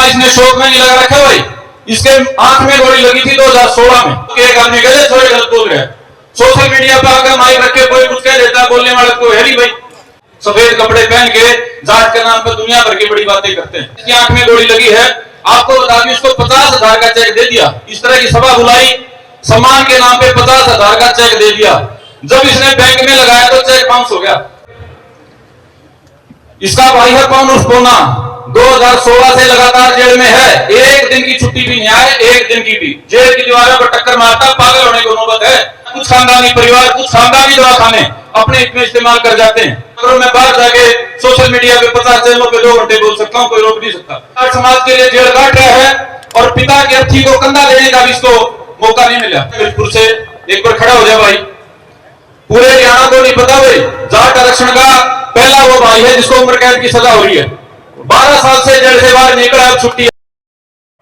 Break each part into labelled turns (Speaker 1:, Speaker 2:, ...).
Speaker 1: इसने शौक में नहीं लगा रखा भाई। इसके आंख में गोली लगी थी 2016 में। एक आदमी कहते थोड़े गलत बोल रहे हैं, सोशल मीडिया पर आकर माइक रख के कोई कुछ कह देता है, बोलने वाले को है नहीं भाई। सफेद कपड़े पहन के जाट के नाम पर दुनिया भर की बड़ी बातें करते हैं। इसकी आंख में गोली लगी है, आपको बता दूं इसको 50,000 का चेक दे दिया। इस तरह की सभा बुलाई, सम्मान के नाम पे 50,000 का चेक दे दिया। जब इसने बैंक में लगाया तो चेक बाउंस हो गया। इसका भाई है कौन उर्फ पोना, 2016 से लगातार जेल में है। एक दिन की छुट्टी भी नहीं आए, एक दिन की भी। जेल की दीवारों पर टक्कर मारता, पागल होने को नौबत है। कुछ खानदानी परिवार, कुछ खानदानी दवाखाने अपने हित में इस्तेमाल कर जाते हैं। अगर मैं बाहर जाके सोशल मीडिया पे 50 चैनलों पे 2 घंटे बोल सकता हूँ, कोई रोक नहीं सकता। समाज के लिए जेल काट रहा है और पिता की अर्थी को कंधा देने का भी इसको मौका नहीं मिला। मिर्जपुर से एक बार खड़ा हो जाए भाई। पूरे हरियाणा को नहीं पता भाई, जाट आरक्षण का पहला वो भाई है जिसको उम्र कैद की सजा हो रही है। 12 साल से जेल से बाहर निकला, अब छुट्टी।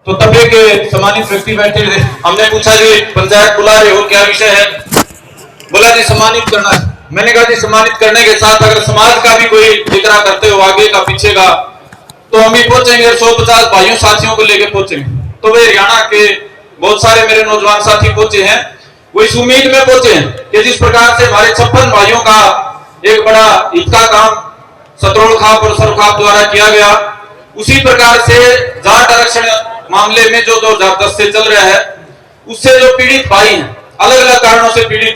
Speaker 1: तो तब एक सम्मानित व्यक्ति बैठे थे, हमने पूछा जी पंचायत बुला रहे हो, क्या विषय है? बोला जी सम्मानित करना है। मैंने कहा जी सम्मानित करने के साथ अगर समाज का भी कोई जिक्र करते हो, आगे का पीछे का, तो हम भी पहुंचेंगे। 150 भाइयों साथियों को लेकर पहुंचेंगे। तो वे हरियाणा के बहुत सारे मेरे नौजवान साथी पहुंचे हैं, वो इस उम्मीद में पहुंचे हैं कि जिस प्रकार से हमारे 56 भाइयों का एक बड़ा हित का काम सतरोल खाप और सरखाप द्वारा किया गया, उसी प्रकार से जाट आरक्षण मामले में जो 2010 से चल रहा है, उससे जो पीड़ित भाई हैं, अलग अलग कारणों से पीड़ित,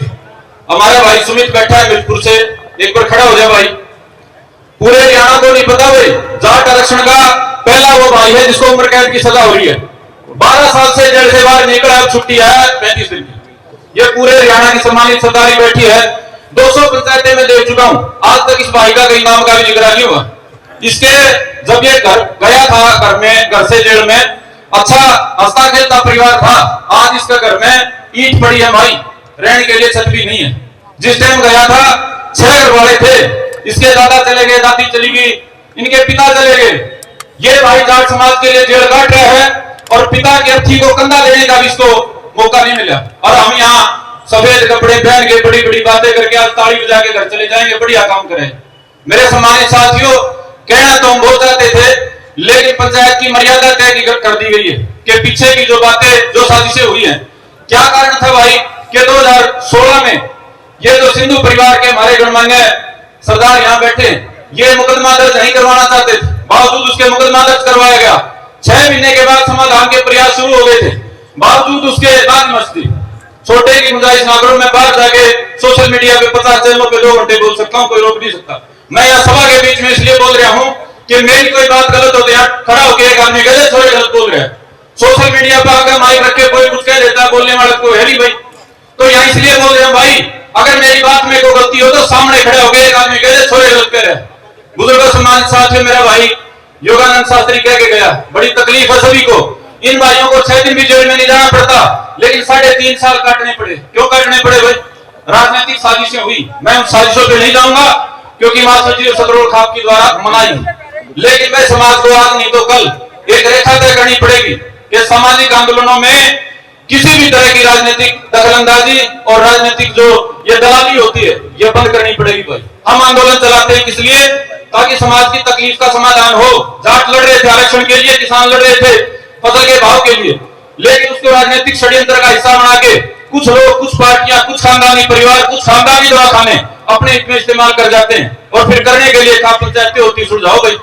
Speaker 1: हमारा भाई सुमित बैठा है मिर्जपुर से, एक बार खड़ा हो जाए भाई। पूरे हरियाणा को नहीं पता भाई, जाट आरक्षण का पहला वो भाई है जिसको उम्र कैद की सजा हो रही है। 12 साल से जेल से बाहर निकला, अब छुट्टी है 35 दिन की। ये पूरे हरियाणा की सम्मानित सरदारी बैठी है। 200 पंचायतें में देख चुका हूं, आज तक इस भाई का कहीं नाम का भी जिक्र नहीं हुआ। इसके जब ये घर गया था, घर से जेल में अच्छा हंसता खेलता परिवार था। आज इसका घर में ईंट पड़ी है भाई, रहने के लिए छत भी नहीं है। जिस टाइम गया था 6 घर वाले थे, इसके दादा चले गए, दादी चली गई, इनके पिता चले गए। ये भाई जाट समाज के लिए जेल काट रहा है और पिता की अर्थी को कंधा देने का भी इसको मौका नहीं मिला। और हम यहाँ सफेद कपड़े पहन के बड़ी बड़ी बातें करके आज ताली बजा के घर चले जाएंगे, बढ़िया काम करें। मेरे सम्मानित साथियों, कहना तो हम बहुत चाहते थे, लेकिन पंचायत की मर्यादा तय कर दी गई है कि पीछे की जो बातें, जो साजिशें हुई हैं, क्या कारण था भाई कि 2016 में ये जो सिंधु परिवार के हमारे गणमान्य सरदार यहाँ बैठे, ये मुकदमा दर्ज नहीं करवाना चाहते थे, बावजूद उसके मुकदमा दर्ज करवाया गया। 6 महीने के बाद समाधान के प्रयास शुरू हो गए थे, बावजूद उसके बाद मस्ती छोटे की गुंजाइश ना करो। मैं बाहर जाके सोशल मीडिया पे 50 चैनलों पे 2 घंटे बोल सकता हूँ, कोई रोक नहीं सकता। मैं यहाँ सभा के बीच में इसलिए बोल रहा हूँ कि मेरी कोई बात गलत हो गया, खड़ा होकर एक आदमी कहते थोड़े गलत बोल रहे हैं, सोशल मीडिया पर आकर माइक रख के कोई कुछ कह देता है, बोलने वाले को है नहीं भाई। तो यहाँ इसलिए बोल रहे हैं भाई, अगर मेरी बात में कोई गलती हो तो सामने खड़े होकर एक आदमी कहते थोड़े गलत कह रहे हैं। बुजुर्गों सम्मानित साथियों, मेरा भाई योगानंद शास्त्री कह के गया, बड़ी तकलीफ है सभी को। इन भाइयों को 6 दिन भी जेल में नहीं जाना पड़ता, लेकिन 3.5 साल काटने पड़े। क्यों काटने पड़े भाई? राजनीतिक साजिशें हुई। मैं उन साजिशों पे नहीं जाऊंगा क्योंकि महासचिव सतरोल खाप के द्वारा मनाई, लेकिन मैं समाज को आज नहीं तो कल एक रेखा तय करनी पड़ेगी कि सामाजिक आंदोलनों में किसी भी तरह की राजनीतिक दखलंदाजी और राजनीतिक जो ये दलाली होती है, ये बंद करनी पड़ेगी भाई। हम आंदोलन चलाते हैं किस लिए? ताकि समाज की तकलीफ का समाधान हो। जाट लड़ रहे थे आरक्षण के लिए, किसान लड़ रहे थे फसल के भाव के लिए, लेकिन उसको राजनीतिक षड्यंत्र का हिस्सा बना के कुछ लोग, कुछ पार्टियां, कुछ खानदानी परिवार, कुछ खानदानी दवाखाने अपने हित में इस्तेमाल कर जाते हैं और फिर करने के लिए पंचायतें होती सुलझाओ भाई।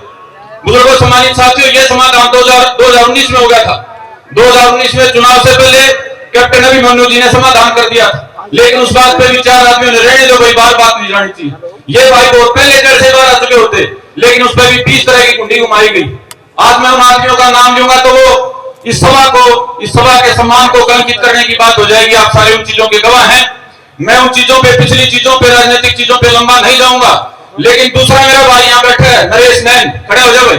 Speaker 1: बुजुर्गों सम्मानित साथियों, ये समाधान 2019 में हो गया था। 2019 में चुनाव से पहले कैप्टन अभिमन्यु जी ने समाधान कर दिया था, लेकिन उस बात पे भी 4 आदमियों ने रहने दो भाई, बात नहीं जानी चाहिए। ये भाई बहुत पहले जेल से बाहर आ चुके होते, लेकिन उस पर भी 20 तरह की कुंडी घुमाई गई। आज मैं उन आदमियों का नाम लूंगा तो वो इस सभा के सम्मान को कलंकित करने की बात हो जाएगी। आप सारे उन चीजों के गवाह हैं। मैं उन चीजों पे, पिछली चीजों पे, राजनीतिक चीजों पे लंबा नहीं जाऊंगा। लेकिन दूसरा मेरा भाई यहाँ बैठा है, नरेश नैन, खड़े हो जाओ भाई।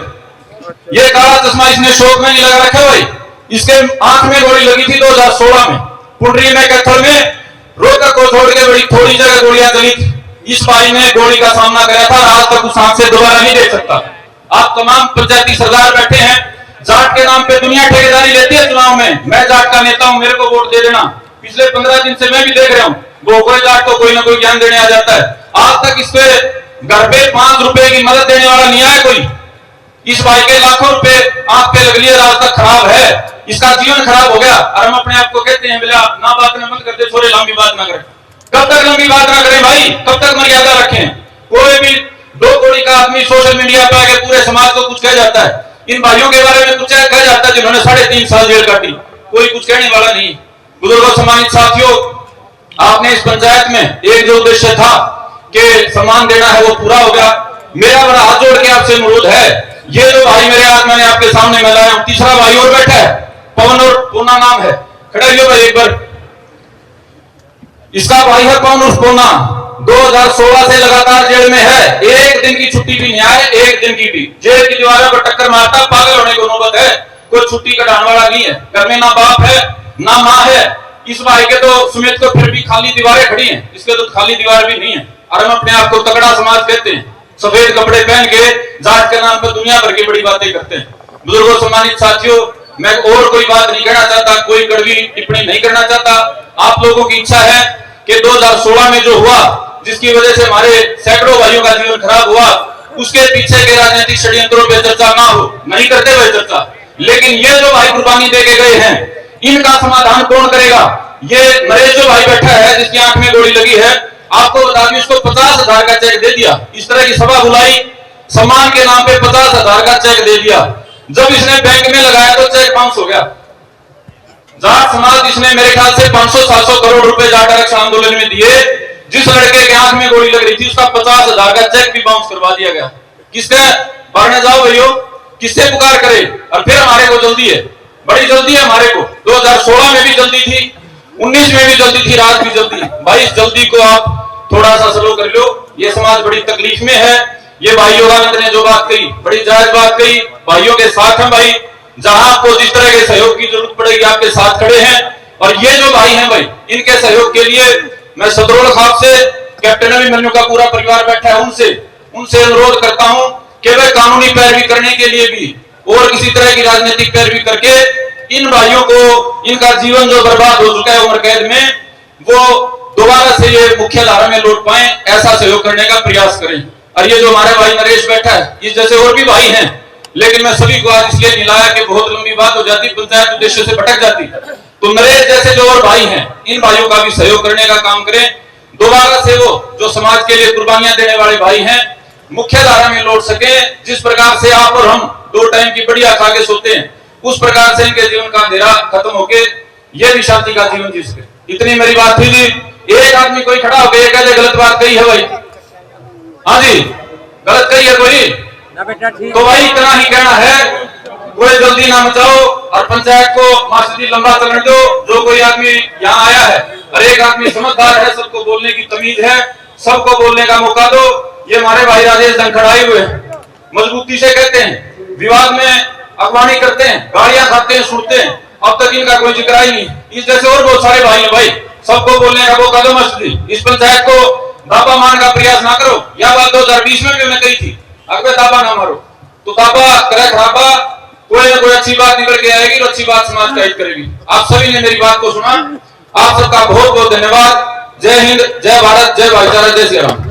Speaker 1: ये काला चश्मा इसने शौक में नहीं लगा रखा भाई। इसके आंख में गोली लगी थी 2016 में, पुंडरी में, कैथल में। रोहतक को छोड़ के बड़ी थोड़ी जगह गोलियां चली थी। इस भाई ने गोली का सामना किया था, आज तक उस आंख से दोबारा नहीं देख सकता। आप तमाम पंचायती सरदार बैठे हैं, जाट के नाम पे दुनिया ठेकेदारी लेती है चुनाव में। मैं जाट का नेता हूं, मेरे को वोट दे देना। पिछले 15 दिन से मैं भी देख रहा हूं, गोखले जाट को कोई ना कोई ज्ञान देने आ जाता है। आज तक इस पे घर पे 5 रुपए की मदद देने वाला नहीं आया कोई। इस भाई के लाखों रुपए आंख पे लग लिए, आज तक खराब है, इसका जीवन खराब हो गया। और हम अपने आप को कहते हैं बोला ना बात ना बंद करते, थोड़े लंबी बात ना करें। कब तक लंबी बात ना करें भाई, कब तक मर्यादा रखें? कोई भी 2 कौड़ी का आदमी सोशल मीडिया पे आके पूरे समाज को कुछ कह जाता है। इन भाइयों के बारे में कुछ कह जाता है जिन्होंने 3.5 साल जेल काटी, कोई कुछ कहने वाला नहीं। बुजुर्गों, सम्मानित साथियों, आपने इस पंचायत में एक जो उद्देश्य था कि सम्मान देना है वो पूरा हो गया। मेरा बड़ा हाथ जोड़ के आपसे अनुरोध है, ये जो भाई मेरे हाथ मैंने आपके सामने में लाया हूं, तीसरा भाई और बैठा है, पवन और पूना नाम है, खड़ा हो भाई एक बार। इसका भाई है पवन उर्फ पूना, 2016 से लगातार जेल में है, एक दिन की छुट्टी भी नहीं आए, एक दिन की भी। जेल की दीवारों पर टक्कर मारता, पागल होने को नौबत है, कोई छुट्टी कटाने वाला नहीं है। घर में ना बाप है ना माँ है। इस भाई के तो सुमित को फिर भी खाली दीवारें खड़ी हैं, इसके तो खाली दीवार भी नहीं है। और हम अपने आप को तगड़ा समाज कहते हैं, सफेद कपड़े पहन के जात के नाम पर दुनिया भर की बड़ी बातें करते हैं। बुजुर्गों, सम्मानित साथियों, मैं और कोई बात नहीं कहना चाहता, कोई कड़वी टिप्पणी नहीं करना चाहता। आप लोगों की इच्छा है कि 2016 में जो हुआ, जिसकी वजह से हमारे सैकड़ों भाइयों का जीवन खराब हुआ, उसके पीछे के राजनीतिक षड्यंत्रों पर चर्चा ना हो, नहीं करते हुए चर्चा। लेकिन ये जो भाई कुर्बानी दे के गए हैं, इनका समाधान कौन करेगा? ये नरेश जो भाई बैठा है, जिसकी आंख में गोली लगी है, आपको बता दूं, इसको 50,000 का चेक दे दिया। इस तरह की सभा बुलाई, सम्मान के नाम पे 50,000 का चेक दे दिया। जब इसने बैंक में लगाया तो चेक बाउंस हो गया। जाट समाज इसने मेरे ख्याल से 500-700 करोड़ रुपए जाट आरक्षण आंदोलन में दिए। जिस लड़के के आंख में गोली लग रही थी, उसका 50,000 का चेक भी बाउंस करवा दिया गया। किसने पढ़ने जाओ भैया, किससे पुकार करे? और फिर हमारे को जल्दी है, बड़ी जल्दी है हमारे को। 2016 में भी जल्दी थी, 19 में भी जल्दी थी, आज भी जल्दी। भाई इस जल्दी को आप थोड़ा सा स्लो कर लो। ये समाज बड़ी तकलीफ में है। ये भाई योगानंद ने जो बात कही, बड़ी जायज बात कही। भाइयों के साथ हैं भाई, जहां आपको जिस तरह के सहयोग की जरूरत पड़ेगी, आपके साथ खड़े हैं। और ये जो भाई हैं भाई, इनके सहयोग के लिए मैं सदरोल खाप से, कैप्टन अभिमन्यु का पूरा परिवार बैठा है, उनसे अनुरोध करता हूं कि वे कानूनी पैरवी करने के लिए भी और किसी तरह की राजनीतिक पैरवी करके इन भाइयों को, इनका जीवन जो बर्बाद हो चुका है उम्र कैद में, वो दोबारा से ये मुख्य धारा में लौट पाए, ऐसा सहयोग करने का प्रयास करें। और ये जो हमारे भाई नरेश बैठा है, इस जैसे और भी भाई हैं, लेकिन मैं सभी को आज इसलिए मिलाया कि बहुत लंबी बात हो जाती, पंचायत उद्देश्य से भटक जाती। तो नरेश जैसे जो और भाई हैं, इन भाइयों का भी सहयोग करने का काम करें। दोबारा से वो जो समाज के लिए कुर्बानियां देने वाले भाई हैं, मुख्य धारा में लौट सके। जिस प्रकार से आप और हम 2 टाइम की बढ़िया खा के सोते हैं, उस प्रकार से इनके जीवन का अंधेरा खत्म होके ये भी शांति का जीवन जी सके। इतनी मेरी बात थी जी। एक आदमी कोई खड़ा होकर ये कहते गलत बात कही है भाई, हाँ जी गलत कही है कोई, तो भाई इतना ही कहना है, कोई जल्दी ना मचाओ और पंचायत को मास्टर लंबा चलने दो। जो कोई आदमी यहाँ आया है, और एक आदमी समझदार है, सबको बोलने की तमीज है, सबको बोलने का मौका दो। ये हमारे भाई राजेश धनखड़ाए हुए हैं, मजबूती से कहते हैं, विवाद में अगवानी करते हैं, गालियां खाते हैं, सुनते हैं, अब तक इनका कोई जिक्र ही नहीं। इस जैसे और बहुत सारे भाई हैं भाई, सबको बोलने का मौका दो। मस्जिद इस पंचायत को दाबा मारने का प्रयास ना करो। यह बात 2020 में भी मैंने कही थी, अगर दाबा ना मारो तो दाबा करे खराबा, कोई ना कोई अच्छी बात निकल के आएगी, तो अच्छी बात समाज का हित करेगी। आप सभी ने मेरी बात को सुना, आप सबका बहुत बहुत धन्यवाद। जय हिंद, जय भारत, जय भाईचारा, जय श्री राम।